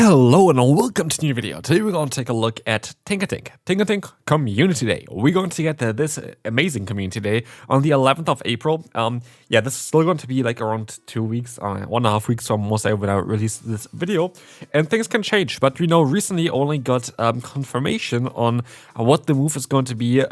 Hello and welcome to a new video. Today we're going to take a look at Tinkatink. Tinkatink Community Day. We're going to get this amazing Community Day on the 11th of April. This is still going to be like around 2 weeks, 1.5 weeks from almost when I release this video. And things can change, but we know recently only got confirmation on what the move is going to be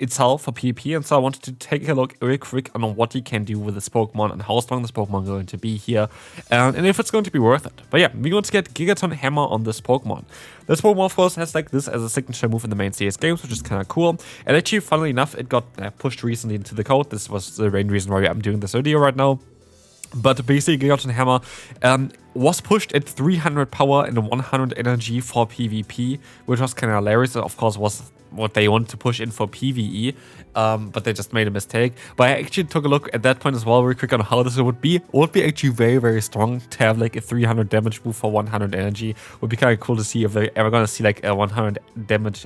itself for PvP, and so I wanted to take a look real quick on what you can do with this Pokemon and how strong this Pokemon is going to be here, and if it's going to be worth it. But yeah, we're going to get Gigaton Hammer on this Pokemon. This Pokemon, of course, has like this as a signature move in the main CS games, which is kind of cool. And actually, funnily enough, it got pushed recently into the code. This was the main reason why I'm doing this video right now. But basically, Gigaton Hammer was pushed at 300 power and 100 energy for PvP, which was kind of hilarious. Of course, was what they wanted to push in for PvE, but they just made a mistake. But I actually took a look at that point as well, very quick, on how this would be. It would be actually very, very strong to have like a 300 damage move for 100 energy. Would be kind of cool to see if they're ever going to see like a 100 damage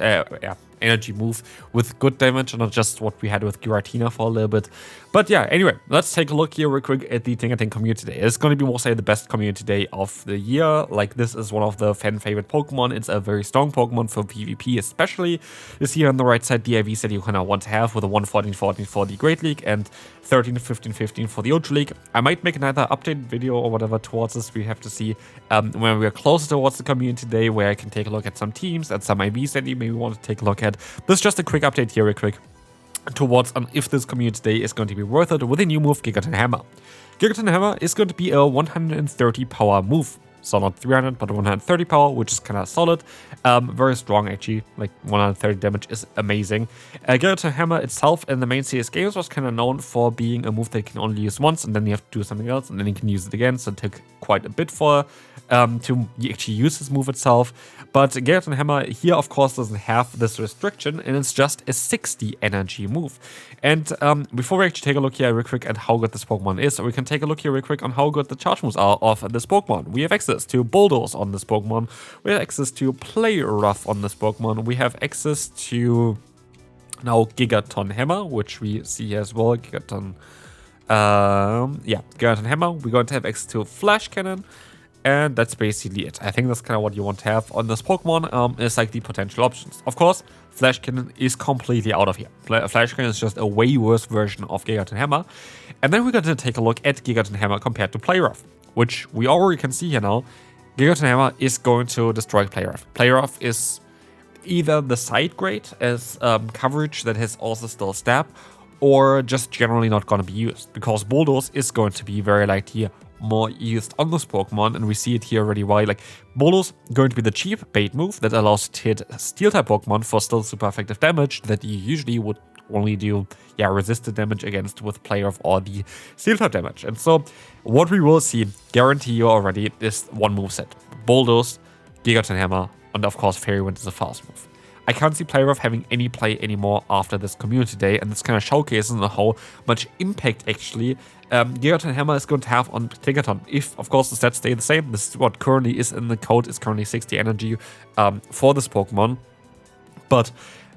energy move with good damage, and not just what we had with Giratina for a little bit. But yeah, anyway, let's take a look here real quick at the Tinkaton Community Day. It's going to be most the best Community Day of the year. Like, this is one of the fan favorite Pokemon. It's a very strong Pokemon for PvP, especially. You see here on the right side the IVs that you kind of want to have, with a 114-14 for the Great League and 13-15-15 for the Ultra League. I might make another updated video or whatever towards this. We have to see when we're closer towards the Community Day, where I can take a look at some teams and some IVs that you maybe want to take a look at. This is just a quick update here real quick towards if this Community Day is going to be worth it with a new move, Gigaton Hammer. Gigaton Hammer is going to be a 130 power move. So not 300, but 130 power, which is kind of solid. Very strong, actually. Like, 130 damage is amazing. Gigaton Hammer itself in the main CS games was kind of known for being a move that you can only use once, and then you have to do something else, and then you can use it again. So it took quite a bit for to actually use this move itself. But Gigaton Hammer here, of course, doesn't have this restriction, and it's just a 60 energy move. And before we actually take a look here real quick at how good this Pokemon is, we can take a look here real quick on how good the charge moves are of this Pokemon. We have access to Bulldoze on this Pokemon. We have access to Play Rough on this Pokemon. We have access to now Gigaton Hammer, which we see here as well. Gigaton Hammer. We're going to have access to Flash Cannon. And that's basically it. I think that's kind of what you want to have on this Pokemon. Is like the potential options. Of course, Flash Cannon is completely out of here. Flash Cannon is just a way worse version of Gigaton Hammer. And then we're going to take a look at Gigaton Hammer compared to Play Rough, which we already can see here now. Gigaton Hammer is going to destroy Play Rough. Play Rough is either the side grade as coverage that has also still stab, or just generally not going to be used, because Bulldoze is going to be very likely more used on this Pokemon, and we see it here already why. Like, Bulldoze going to be the cheap bait move that allows to hit Steel-type Pokemon for still super effective damage that you usually would only do resisted damage against with Play Rough or the Steel-type damage. And so what we will see, guarantee you already, is one moveset: Bulldoze, Gigaton Hammer, and of course Fairy Wind is a fast move. I can't see Play Rough having any play anymore after this Community Day, and this kind of showcases how much impact actually Gigaton Hammer is going to have on Tinkaton. If, of course, the stats stay the same. This is what currently is in the code, is currently 60 energy for this Pokemon. But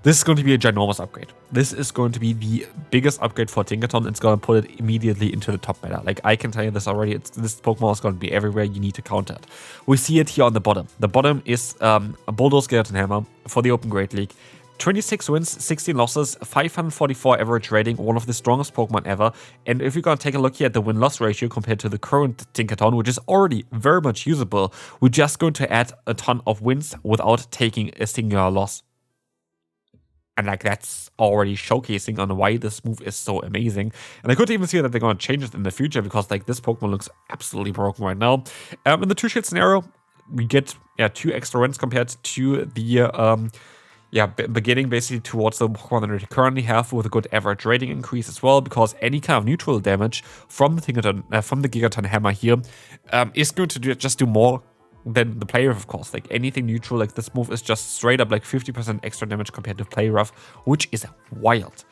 this is going to be a ginormous upgrade. This is going to be the biggest upgrade for Tinkaton. It's going to put it immediately into the top meta. Like, I can tell you this already. This Pokemon is going to be everywhere. You need to counter it. We see it here on the bottom. The bottom is a Bulldoze Gigaton Hammer for the Open Great League. 26 wins, 16 losses, 544 average rating, one of the strongest Pokemon ever. And if you're going to take a look here at the win-loss ratio compared to the current Tinkaton, which is already very much usable, we're just going to add a ton of wins without taking a singular loss. And like, that's already showcasing on why this move is so amazing. And I could even see that they're going to change it in the future, because like, this Pokemon looks absolutely broken right now. In the two-shade scenario, we get 2 extra wins compared to the beginning basically towards the Pokemon that we currently have, with a good average rating increase as well, because any kind of neutral damage from the Tinkaton, from the Gigaton Hammer here, is going to do more than the Play Rough, of course. Like, anything neutral, like this move is just straight up like 50% extra damage compared to Play Rough, which is wild.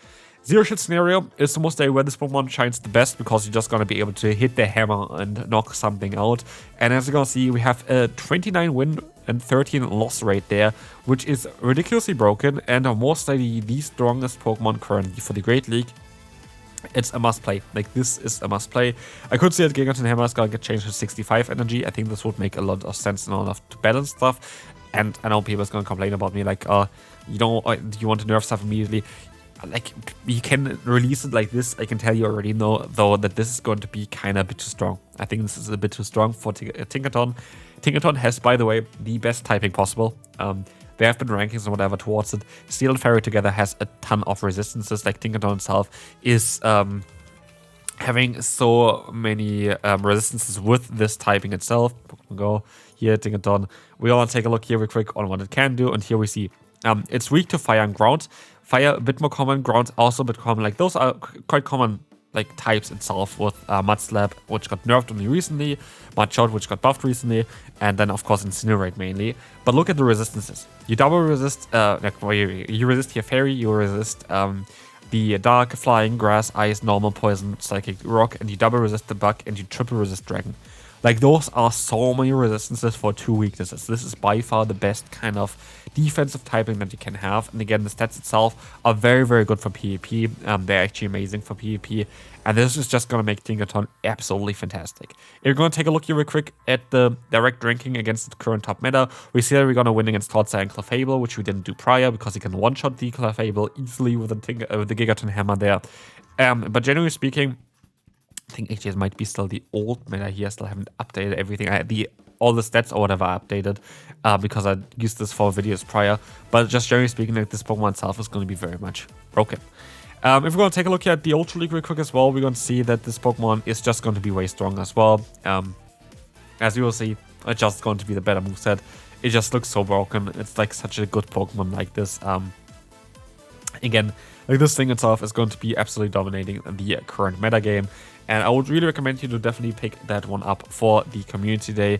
Zero Shit Scenario is the most where this Pokemon shines the best, because you're just going to be able to hit the hammer and knock something out. And as you're going to see, we have a 29 win and 13 loss rate there, which is ridiculously broken, and most likely the strongest Pokemon currently for the Great League. It's a must play. Like, this is a must play. I could see that Gigaton Hammer is gonna get changed to 65 energy. I think this would make a lot of sense in order to balance stuff. And I know people are gonna complain about me, like, you know, do you want to nerf stuff immediately? Like, you can release it like this. I can tell you already know, though, that this is going to be kind of a bit too strong. I think this is a bit too strong for Tinkaton. Tinkaton has, by the way, the best typing possible. There have been rankings and whatever towards it. Steel and Fairy together has a ton of resistances. Like, Tinkaton itself is having so many resistances with this typing itself. Pokémon GO, here, Tinkaton. We're gonna take a look here real quick on what it can do. And here we see it's weak to fire and ground. Fire a bit more common, ground also a bit common. Like, those are quite common, like, types itself, with Mud Slap, which got nerfed only recently, Mud Shot, which got buffed recently, and then of course Incinerate mainly. But look at the resistances. You double resist, you resist your Fairy, you resist the Dark, Flying, Grass, Ice, Normal, Poison, Psychic, Rock, and you double resist the Bug, and you triple resist Dragon. Like, those are so many resistances for 2 weaknesses. This is by far the best kind of defensive typing that you can have. And again, the stats itself are very, very good for PvP. They're actually amazing for PvP. And this is just going to make Tinkaton absolutely fantastic. If you're going to take a look here real quick at the direct ranking against the current top meta, we see that we're going to win against Totsa and Clefable, which we didn't do prior because you can one-shot the Clefable easily with the Gigaton Hammer there. But generally speaking, I think actually it might be still the old meta here. Still haven't updated everything. All the stats or whatever are updated because I used this for videos prior. But just generally speaking, like, this Pokemon itself is going to be very much broken. If we're going to take a look here at the Ultra League real quick as well, we're going to see that this Pokemon is just going to be way stronger as well. As you will see, it's just going to be the better moveset. It just looks so broken. It's like such a good Pokemon like this. Again, like, this thing itself is going to be absolutely dominating the current meta game. And I would really recommend you to definitely pick that one up for the community day.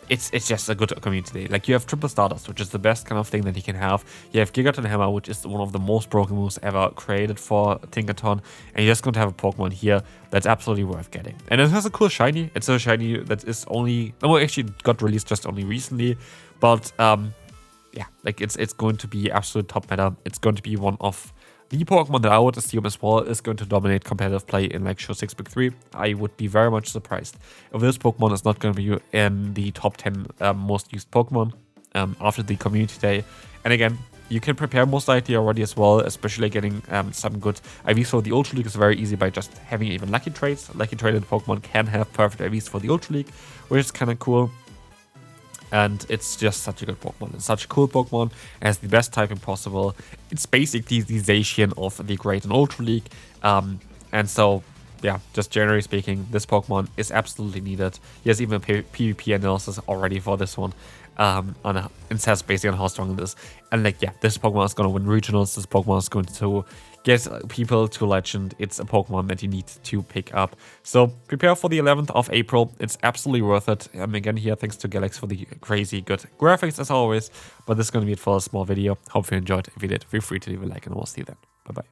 It's just a good community day. Like, you have Triple Stardust, which is the best kind of thing that you can have. You have Gigaton Hammer, which is one of the most broken moves ever created for Tinkaton. And you're just going to have a Pokemon here that's absolutely worth getting. And it has a cool shiny. It's a shiny that is only... well, actually got released just only recently. But, yeah, like, it's going to be absolute top meta. It's going to be one of the Pokemon that I would assume as well is going to dominate competitive play in, like, Show 6 Big 3. I would be very much surprised if this Pokemon is not going to be in the top 10 most used Pokemon after the community day. And again, you can prepare most likely already as well, especially getting some good IVs for the Ultra League is very easy by just having even Lucky Traits. Lucky Traded Pokemon can have perfect IVs for the Ultra League, which is kind of cool. And it's just such a good Pokemon. It's such a cool Pokemon. It has the best typing possible. It's basically the Zacian of the Great and Ultra League. And so, yeah, just generally speaking, this Pokemon is absolutely needed. He has even a PvP analysis already for this one. It says basically on how strong it is. And, like, yeah, this Pokemon is going to win regionals. This Pokemon is going to get people to Legend. It's a Pokemon that you need to pick up. So prepare for the 11th of April. It's absolutely worth it. Again, here, thanks to Galax for the crazy good graphics as always. But this is going to be it for a small video. Hope you enjoyed. If you did, feel free to leave a like and we'll see you then. Bye-bye.